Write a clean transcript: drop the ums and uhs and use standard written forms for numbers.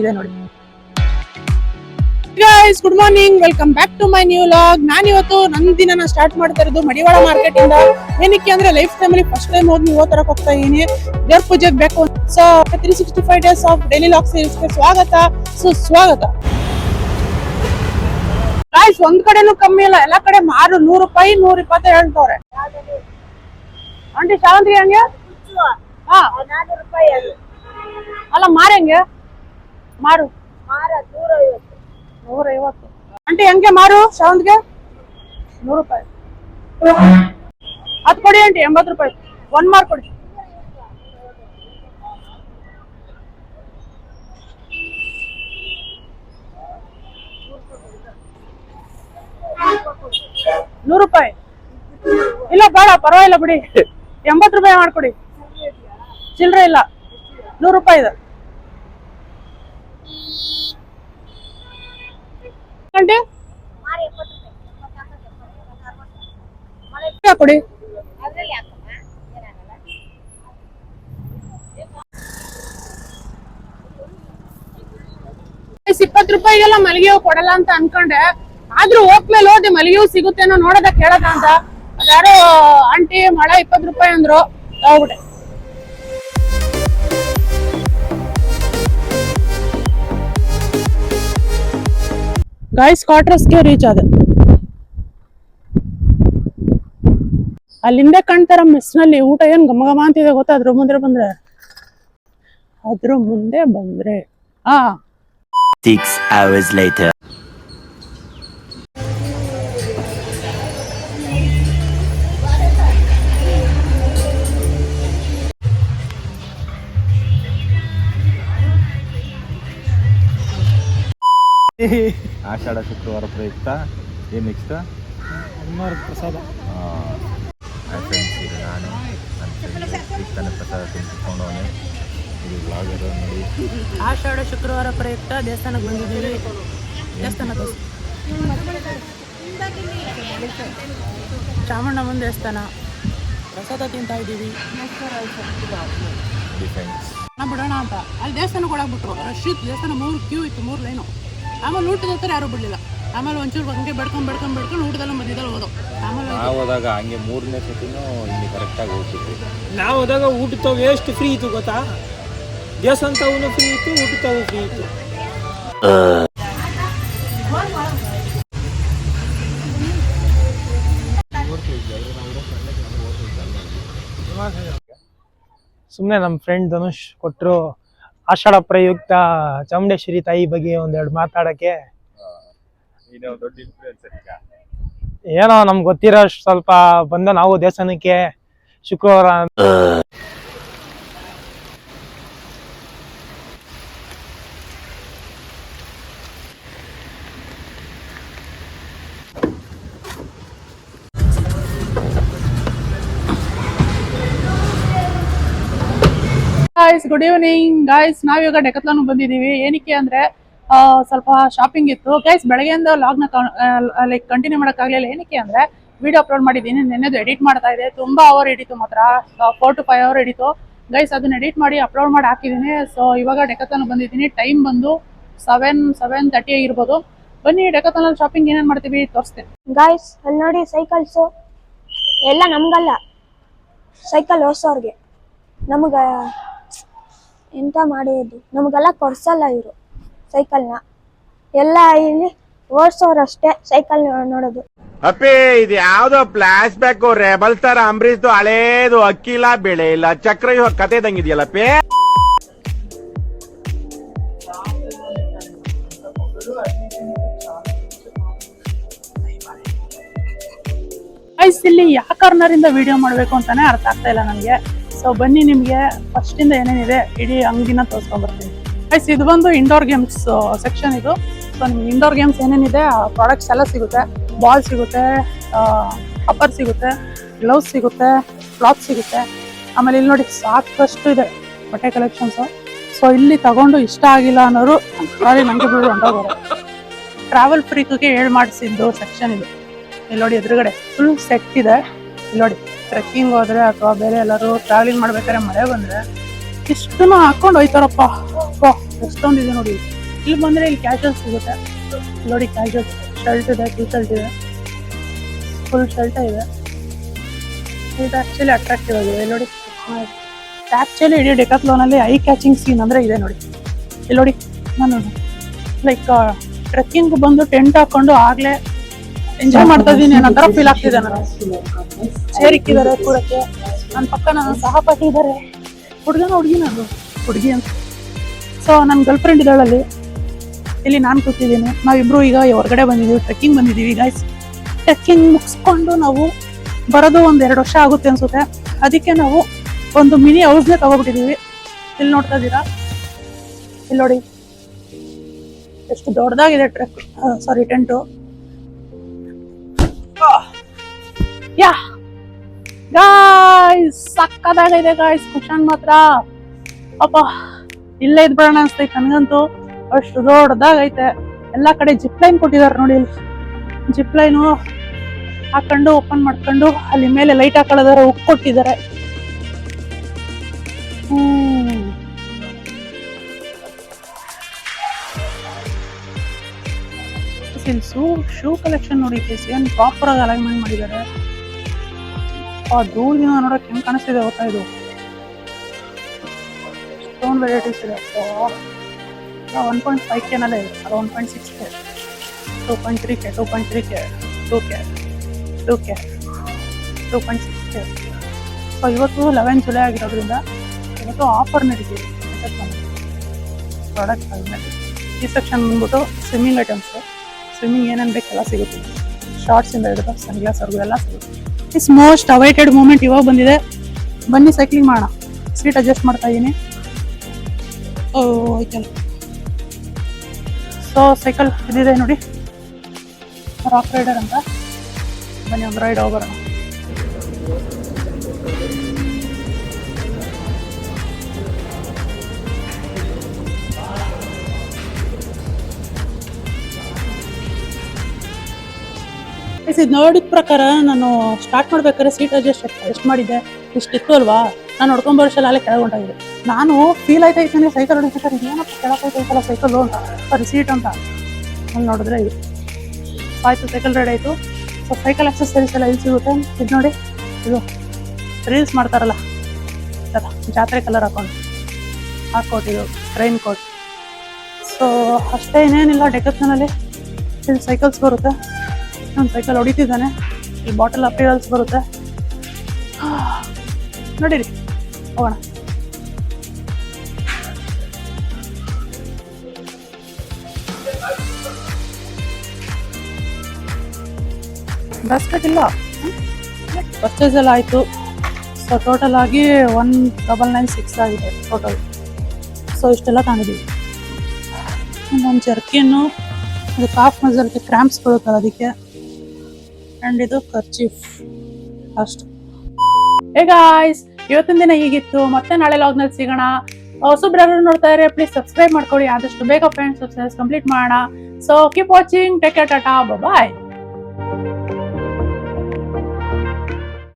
ಇದೆ ನೋಡಿ. Guys good morning, welcome back to my new vlog. ನಾನು ಇವತ್ತು ನನ್ನ ದಿನನ ಸ್ಟಾರ್ಟ್ ಮಾಡ್ತಾ ಇರೋದು ಮಡಿವಾಳ ಮಾರ್ಕೆಟ್ ಇಂದ. ಏನಕ್ಕೆ ಅಂದ್ರೆ ಲೈಫ್ ಟೈಮಲ್ಲಿ ಫಸ್ಟ್ ಟೈಮ್ ಹೋಗಿ ನೀವು ತರಕ್ ಹೋಗ್ತಾ ಇದೀನಿ. ದೇವ್ರ ಪೂಜೆಗೆ ಬೇಕು. So 365 days of daily vlogs ಸ್ವಾಗತ ಸುಸ್ವಾಗತ. ಗೈಸ್ ಒಂದ್ ಕಡೆನೂ ಕಮ್ಮಿ ಇಲ್ಲ, ಎಲ್ಲಾ ಕಡೆ ಮಾರು 100 ರೂಪಾಯಿ 120 ಹೇಳ್ತವ್ರೆ. ಆಂಟಿ ಶಾವಂತಿಗೆ ಹಂಗೆ ಅಲ್ಲ ಮಾರು ಹೆಂಗೆ? ಮಾರು 150. ಆಂಟಿ ಹೆಂಗೆ ಮಾರು ಶಾವಂತಿಗೆ? 100 ರೂಪಾಯಿ. ಅದು ಕೊಡಿ ಆಂಟಿ, 80 ರೂಪಾಯಿ. ಒಂದ್ ಮಾರು ಕೊಡಿ. ₹100 ಇಲ್ಲ ಬೇಡ, ಪರವಾಗಿಲ್ಲ ಬಿಡಿ. 80 ರೂಪಾಯಿ ಮಾಡ್ಕೊಡಿ. ಚಿಲ್ಲರೆ ಇಲ್ಲ, 100 ರೂಪಾಯಿ ಇದೆ. ಕೊಡಿ. 20 ರೂಪಾಯಿಗೆಲ್ಲ ಮಲ್ಲಿಗೆ ಹೂ ಕೊಡಲ್ಲ ಅಂತ ಅನ್ಕೊಂಡೆ. ಆದ್ರೂ ಹೋಗ್ಮೇಲೆ ಹೋದೆ ಮಲ್ಲಿಗೆ ಹೂ ಸಿಗುತ್ತೇನೋ ನೋಡೋದ ಕೇಳೋದ ಅಂತ. ಅದ್ಯಾರೋ ಆಂಟಿ ಮಳೆ 20 ರೂಪಾಯಿ ಅಂದ್ರು, ಹೋಗ್ಬಿಟ್ಟೆ. ಗೈಸ್ ಕ್ವಾರ್ಟರ್ಸ್ಗೆ ರೀಚ್ ಆದೆ. ಅಲ್ಲಿಂದ ಕಾಣ್ತಾರ ಮೆಸ್ನಲ್ಲಿ ಊಟ ಏನ್ ಘಮ ಘಮ ಅಂತಿದೆ ಗೊತ್ತಾ? ಅದ್ರ ಮುಂದೆ ಬಂದ್ರೆ 6 hours later. ಆಷಾಢ ಶುಕ್ರವಾರ ಪ್ರಯುಕ್ತ ಏನು ನೆಕ್ಸ್ಟ್ ಪ್ರಸಾದ. ನಾನು ನನ್ನ ಪ್ರಸಾದ ತಿನ್ಕೊಂಡವನೆ. ಇದು ಬ್ಲಾಗರ್ ನೋಡಿ. ಆಷಾಢ ಶುಕ್ರವಾರ ಪ್ರಯುಕ್ತ ದೇವಸ್ಥಾನಕ್ಕೆ ಬಂದಿದ್ದೀವಿ. ದೇವಸ್ಥಾನ ಚಾಮುಂಡಮ್ಮನ ದೇವಸ್ಥಾನ. ಪ್ರಸಾದ ತಿಂತಾ ಇದ್ದೀವಿ. ಬಿಡೋಣ ಅಂತ ಅಲ್ಲಿ ದೇವಸ್ಥಾನಕ್ಕೆ ಒಳಗ್ಬಿಟ್ರು. ರಶ್ ಇತ್ತು ದೇವಸ್ಥಾನ, 3 ಕ್ಯೂ ಇತ್ತು, 3 ಲೈನು. ಆಮೇಲೆ ಊಟದ ಹತ್ರ ಯಾರು ಬಿಡಲಿಲ್ಲ. ಆಮೇಲೆ ಒಂಚೂರು ಹಂಗೆ ಬೆಡ್ಕೊಂಡು ಊಟದಲ್ಲ ಮಧ್ಯದಲ್ಲಿ ಹೋದೋ. ಆಮೇಲೆ ನಾವು ಹೋದಾಗ ಹಂಗೆ 3ನೇ ಸತಿನೂ ಇಲ್ಲಿ ಕರೆಕ್ಟಾಗಿ ಹೋಗ್ತಿದ್ವಿ. ನಾವು ಹೋದಾಗ ಊಟದ ಎಷ್ಟು ಫ್ರೀ ಇತ್ತು ಗೊತ್ತಾ? ದೇವಸ್ಥಾನ ತಾವು ಫ್ರೀ ಇತ್ತು, ಊಟ ತಾವು ಫ್ರೀ ಇತ್ತು. ಸುಮ್ಮನೆ ನಮ್ಮ ಫ್ರೆಂಡ್ ಧನುಷ್ ಕೊಟ್ಟರು ಆಷಾಢ ಪ್ರಯುಕ್ತ ಚಾಮುಂಡೇಶ್ವರಿ ತಾಯಿ ಬಗ್ಗೆ ಒಂದೆರಡು ಮಾತಾಡಕ್ಕೆ. ಏನೋ ನಮ್ಗೆ ಗೊತ್ತಿರೋ ಸ್ವಲ್ಪ ಬಂದ ನಾವು ದೇವಸ್ಥಾನಕ್ಕೆ ಶುಕ್ರವಾರ. Guys good evening. ಗಾಯ್ಸ್ ನಾವಿವಾಗ ಡೆಕತ್ಲಾನ್ ಬಂದಿದ್ದೀವಿ. ಏನಕ್ಕೆ ಅಂದ್ರೆ ಸ್ವಲ್ಪ ಶಾಪಿಂಗ್ ಇತ್ತು. ಗೈಸ್ ಬೆಳಗ್ಗೆಯಿಂದ ವ್ಲಾಗ್ನ ಲೈಕ್ ಕಂಟಿನ್ಯೂ ಮಾಡೋಕ್ಕಾಗಲಿಲ್ಲ. ಏನಕ್ಕೆ ಅಂದ್ರೆ ವಿಡಿಯೋ ಅಪ್ಲೋಡ್ ಮಾಡಿದ್ದೀನಿ, ನೆನ್ನೆದು ಎಡಿಟ್ ಮಾಡ್ತಾ ಇದೆ. ತುಂಬಾ ಅವರ್ ಹಿಡಿತು, ಮಾತ್ರ 4 to 5 hours ಹಿಡಿತು ಗೈಸ್. ಅದನ್ನ ಎಡಿಟ್ ಮಾಡಿ ಅಪ್ಲೋಡ್ ಮಾಡಿ ಹಾಕಿದ್ದೀನಿ. ಸೊ ಇವಾಗ ಡೆಕತ್ಲಾನ್ ಬಂದಿದ್ದೀನಿ. ಟೈಮ್ ಬಂದು 7:30 ಆಗಿರ್ಬೋದು. ಬನ್ನಿ ಡೆಕತ್ಲಾನ್ ಶಾಪಿಂಗ್ ಏನೇನು ಮಾಡ್ತೀವಿ ತೋರಿಸ್ತೇನೆ. ಗಾಯ್ಸ್ ಅಲ್ಲಿ ನೋಡಿ ಸೈಕಲ್ಸು ಎಲ್ಲ ನಮ್ಗಲ್ಲ, ಸೈಕಲ್ ಹೊಸೋರ್ಗೆ. ನಮಗ ಎಂತ ಮಾಡಿದ್ದು, ನಮಗೆಲ್ಲ ಕೊಡ್ಸಲ್ಲ ಇವರು ಸೈಕಲ್ನ. ಎಲ್ಲ ಇಲ್ಲಿ ಓಡಿಸೋರಷ್ಟೇ ಸೈಕಲ್ ನೋಡೋದು. ಅಪ್ಪೇ ಇದು ಯಾವ್ದೋ ಫ್ಲಾಶ್ ಬ್ಯಾಕ್ ರೆಬಲ್ ತರ ಅಂಬರೀಶ್ದು ಹಳೇದು. ಅಕ್ಕಿಲ್ಲ ಬೆಳೆ ಇಲ್ಲ ಚಕ್ರ ಕತೆ ಇದಂಗಿದೆಯಲ್ಲಪ್ಪೇ. ಗೈಸ್ ಇಲ್ಲಿ ಯಾವ ಕಾರ್ನರ್ ಇಂದ ವಿಡಿಯೋ ಮಾಡಬೇಕು ಅಂತಾನೆ ಅರ್ಥ ಆಗ್ತಾ ಇಲ್ಲ ನನಗೆ. ಸೊ ಬನ್ನಿ ನಿಮಗೆ ಫಸ್ಟ್ ಇಂದ ಏನೇನಿದೆ ಇಡೀ ಅಂಗಡಿನ ತೋರಿಸ್ಕೊಂಡ್ ಬರ್ತೀನಿ. ಗೈಸ್ ಇದು ಬಂದು ಇಂಡೋರ್ ಗೇಮ್ಸ್ ಸೆಕ್ಷನ್ ಇದು. ಸೊ ನಿಮ್ಗೆ ಇಂಡೋರ್ ಗೇಮ್ಸ್ ಏನೇನಿದೆ ಪ್ರಾಡಕ್ಟ್ಸ್ ಎಲ್ಲ ಸಿಗುತ್ತೆ. ಬಾಲ್ ಸಿಗುತ್ತೆ, ಅಪ್ಪರ್ ಸಿಗುತ್ತೆ, ಗ್ಲೌಸ್ ಸಿಗುತ್ತೆ, ಕ್ಲಾತ್ ಸಿಗುತ್ತೆ. ಆಮೇಲೆ ಇಲ್ಲಿ ನೋಡಿ ಸಾಕಷ್ಟು ಇದೆ ಬಟ್ಟೆ ಕಲೆಕ್ಷನ್ಸ್. ಸೊ ಇಲ್ಲಿ ತಗೊಂಡು ಇಷ್ಟ ಆಗಿಲ್ಲ ಅನ್ನೋರು ನಂಗೆ ಬಿಡು ಹೊಂಟೋಗೋರು. ಟ್ರಾವೆಲ್ ಫ್ರೀಕ್ಗೆ ಮಾಡಿಸಿದ್ದು ಸೆಕ್ಷನ್ ಇದು. ಇಲ್ಲಿ ನೋಡಿ ಎದುರುಗಡೆ ಫುಲ್ ಸೆಟ್ ಇದೆ. ಇಲ್ಲಿ ನೋಡಿ ಟ್ರೆಕ್ಕಿಂಗ್ ಹೋದ್ರೆ ಅಥವಾ ಬೇರೆ ಎಲ್ಲರೂ ಟ್ರಾವೆಲಿಂಗ್ ಮಾಡ್ಬೇಕಾದ್ರೆ ಮಳೆ ಬಂದ್ರೆ ಇಷ್ಟನ್ನು ಹಾಕೊಂಡು ಹೋಯ್ತಾರಪ್ಪ. ಎಷ್ಟೊಂದಿದೆ ನೋಡಿ. ಇಲ್ಲಿ ಬಂದ್ರೆ ಇಲ್ಲಿ ಕ್ಯಾಶುವಲ್ ಸಿಗುತ್ತೆ ನೋಡಿ. ಕ್ಯಾಶುವಲ್ ಶರ್ಟ್ ಇದೆ, ಟೀ ಶರ್ಟ್ ಇದೆ, ಫುಲ್ ಶರ್ಟ್ ಇದೆ. ಇದು ಆಕ್ಚುಲಿ ಅಟ್ರಾಕ್ಟಿವ್ ಆಗಿದೆ ನೋಡಿ. ಆಕ್ಚುಲಿ ಇಡೀ ಡೆಕಾಥ್ಲಾನ್ ಅಲ್ಲಿ ಐ ಕ್ಯಾಚಿಂಗ್ ಸೀನ್ ಅಂದ್ರೆ ಇದೆ ನೋಡಿ. ಇಲ್ಲಿ ನೋಡಿ, ನಾನು ಲೈಕ್ ಟ್ರೆಕ್ಕಿಂಗ್ ಬಂದು ಟೆಂಟ್ ಹಾಕೊಂಡು ಆಗ್ಲೇ ಎಂಜಾಯ್ ಮಾಡ್ತಾ ಇದೀನಿ ಅನ್ನೋ ತರ ಫೀಲ್ ಆಗ್ತಿದೆ ನನಗೆ. ಚೇರ್ ಇಕ್ಕಿದ್ದಾರೆ ಕೂರಕ್ಕೆ, ನನ್ನ ಪಕ್ಕ ನನ್ನ ಸಹಪಾಠಿ ಇದ್ದಾರೆ. ಹುಡುಗಿ ಅಂತ. ಸೊ ನನ್ನ ಗರ್ಲ್ ಫ್ರೆಂಡ್ ಇದ್ದಾಳಲ್ಲಿ, ಇಲ್ಲಿ ನಾನು ಕೂತಿದ್ದೀನಿ. ನಾವಿಬ್ರು ಈಗ ಹೊರಗಡೆ ಬಂದಿದ್ದೀವಿ, ಟ್ರೆಕ್ಕಿಂಗ್ ಬಂದಿದ್ದೀವಿ ಗೈಸ್. ಟ್ರೆಕ್ಕಿಂಗ್ ಮುಗಿಸ್ಕೊಂಡು ನಾವು ಬರೋದು 1-2 ವರ್ಷ ಆಗುತ್ತೆ ಅನ್ಸುತ್ತೆ. ಅದಕ್ಕೆ ನಾವು ಒಂದು ಮಿನಿ ಹೌಸ್ನೇ ತಗೋಬಿಟ್ಟಿದೀವಿ. ಇಲ್ಲಿ ನೋಡ್ತಾ ಇದ್ದೀರಾ, ಇಲ್ಲಿ ನೋಡಿ ಎಷ್ಟು ದೊಡ್ಡದಾಗಿದೆ ಟೆಂಟು. ಯಾ ಗಾಯ್ಸ್, ಸಕ್ಕದಾಗಿದೆ ಗಾಯ್ಸ್. ಕುಶನ್ ಮಾತ್ರ ಅಪ್ಪ ಇಲ್ಲೇ ಇದ್ಬಿಡೋಣ ಅನ್ಸ್ತೈತೆ ನನಗಂತೂ. ಅಷ್ಟು ದೊಡ್ಡದಾಗೈತೆ. ಎಲ್ಲಾ ಕಡೆ ಜಿಪ್ ಲೈನ್ ಕೊಟ್ಟಿದ್ದಾರೆ ನೋಡಿ. ಇಲ್ಲಿ ಜಿಪ್ ಲೈನು ಹಾಕೊಂಡು ಓಪನ್ ಮಾಡ್ಕೊಂಡು ಅಲ್ಲಿ ಮೇಲೆ ಲೈಟ್ ಹಾಕೊಳ್ಳೋದಾರ ಉಕ್ ಕೊಟ್ಟಿದ್ದಾರೆ. ಶೂ ಕಲೆಕ್ಷನ್ ನೋಡಿ. ಏನ್ ಪ್ರಾಪರ್ ಆಗಿ ಅಲೈನ್ಮೆಂಟ್ ಮಾಡಿದ್ದಾರೆ. ದೂರದಿಂದ ನೋಡಕ್ ಹೆಂಗ್ ಕಾಣಿಸ್ತಿದೆ ಗೊತ್ತಾ ಇದು. ಎಷ್ಟೊಂದು ವೆರೈಟೀಸ್ ಇದೆ. 1.5K ನಲ್ಲೇ ಇದೆ, ಅದು 1.6K, 2.3K, 2.3K, 2K, 2K, 2.6K. So ಇವತ್ತು 11 ಜುಲೈ ಆಗಿರೋದ್ರಿಂದ ಇವತ್ತು ಆಫರ್ ನಡೀತಿದೆ ಪ್ರಾಡಕ್ಟ್ ಆದ್ಮೇಲೆ. ಈ ಸೆಕ್ಷನ್ ಬಂದ್ಬಿಟ್ಟು ಸ್ವಿಮ್ಮಿಂಗ್ ಐಟಮ್ಸ್. ಸ್ವಿಮ್ಮಿಂಗ್ ಏನೇನು ಬೇಕೆಲ್ಲ ಸಿಗುತ್ತೆ. ಶಾರ್ಟ್ಸ್ ಇಂದ ಹಿಡಿದು ಸನ್ಗ್ಲಾಸ್ ವರ್ಗು ಎಲ್ಲ ಸಿಗುತ್ತೆ. ಇಟ್ಸ್ ಮೋಸ್ಟ್ ಅವೈಟೆಡ್ ಮೂಮೆಂಟ್ ಇವಾಗ ಬಂದಿದೆ. ಬನ್ನಿ ಸೈಕ್ಲಿಂಗ್ ಮಾಡೋಣ. ಸೀಟ್ ಅಡ್ಜಸ್ಟ್ ಮಾಡ್ತಾ ಇದ್ದೀನಿ. ಆಯ್ತಲ್ಲ. ಸೊ ಸೈಕಲ್ ಇದಿದೆ ನೋಡಿ, ರಾಕ್ ರೈಡರ್ ಅಂತ. ಬನ್ನಿ ಒಂದು ರೈಡ್ ಹೋಗೋಣ. ಇದು ನೋಡಿದ ಪ್ರಕಾರ ನಾನು ಸ್ಟಾರ್ಟ್ ಮಾಡ್ಬೇಕಾದ್ರೆ ಸೀಟ್ ಅಡ್ಜಸ್ಟ್ ಮಾಡಿದ್ದೆ. ಇಷ್ಟಿತ್ತು ಅಲ್ವಾ, ನಾನು ನೋಡ್ಕೊಂಡ್ ಬರೋಷ್ಟಲ್ಲ ಅಲ್ಲೇ ಕೆಳಗೊಂಡಾಗಿದೆ. ನಾನು ಫೀಲ್ ಆಯ್ತಾನೆ ಸೈಕಲ್ ಹೊಡಿತಾರೆ, ಏನಪ್ಪ ಕೆಳಗೋಯ್ತೈತಲ್ಲ ಸೈಕಲ್ಲು ಅಂತ, ಸಾರಿ ಸೀಟ್ ಅಂತ. ಅಲ್ಲಿ ನೋಡಿದ್ರೆ ಇದು ಆಯ್ತು, ಸೈಕಲ್ ರೈಡ್ ಆಯಿತು. ಸೊ ಸೈಕಲ್ ಅಕ್ಸೆಸರೀಸ್ ಎಲ್ಲ ಇಲ್ಲಿ ಸಿಗುತ್ತೆ. ಇದು ನೋಡಿ, ಇದು ರೀಲ್ಸ್ ಮಾಡ್ತಾರಲ್ಲ ಜಾತ್ರೆ ಕಲರ್ ಹಾಕೋಟ್, ಇದು ರೈನ್ ಕೋಟ್. ಸೊ ಅಷ್ಟೇ, ಇನ್ನೇನಿಲ್ಲ. ಡೆಕಾಥ್ಲಾನಲ್ಲಿ ಇಲ್ಲಿ ಸೈಕಲ್ಸ್ ಬರುತ್ತೆ. ನಾನು ಸೈಕಲ್ ಹೊಡಿತಿದ್ದಾನೆ. ಇಲ್ಲಿ ಬಾಟಲ್ ಅಪೀರಲ್ಸ್ ಬರುತ್ತೆ. ನೋಡಿರಿ, ಹೋಗೋಣ. ಬಾಸ್ಕೆಟ್ ಇಲ್ಲ, ಪರ್ಚೇಸ್ ಎಲ್ಲ ಆಯಿತು. ಸೊ ಟೋಟಲ್ ಆಗಿ 1996 ಆಗಿದೆ ಟೋಟಲ್. ಸೊ ಇಷ್ಟೆಲ್ಲ ತಗೊಂಡಿದ್ದೀವಿ. ಒಂದು ಜರ್ಕಿನ್ನು, ಅದು ಕಾಫ್ ಮಜಲ್ಗೆ ಕ್ರ್ಯಾಂಪ್ಸ್ ಬರುತ್ತಲ್ಲ ಅದಕ್ಕೆ, ಆ್ಯಂಡ್ ಇದು ಕರ್ಚೀಫ್ ಅಷ್ಟು. ಹೇ ಗಾಯ್ಸ್, ಇವತ್ತಿನ ದಿನ ಹೀಗಿತ್ತು. ಮತ್ತೆ ನಾಳೆ ಲಾಗ್ನಲ್ಲಿ ಸಿಗೋಣ. ಹೊಸಬ್ರು ನೋಡ್ತಾ ಇದ್ರೆ ಪ್ಲೀಸ್ ಸಬ್ಸ್ಕ್ರೈಬ್ ಮಾಡ್ಕೊಳ್ಳಿ. ಆದಷ್ಟು ಬೇಗ ಫ್ರೆಂಡ್ಸ್ ಕಂಪ್ಲೀಟ್ ಮಾಡೋಣ. So keep watching, take care, tata, ಬಾಯ್.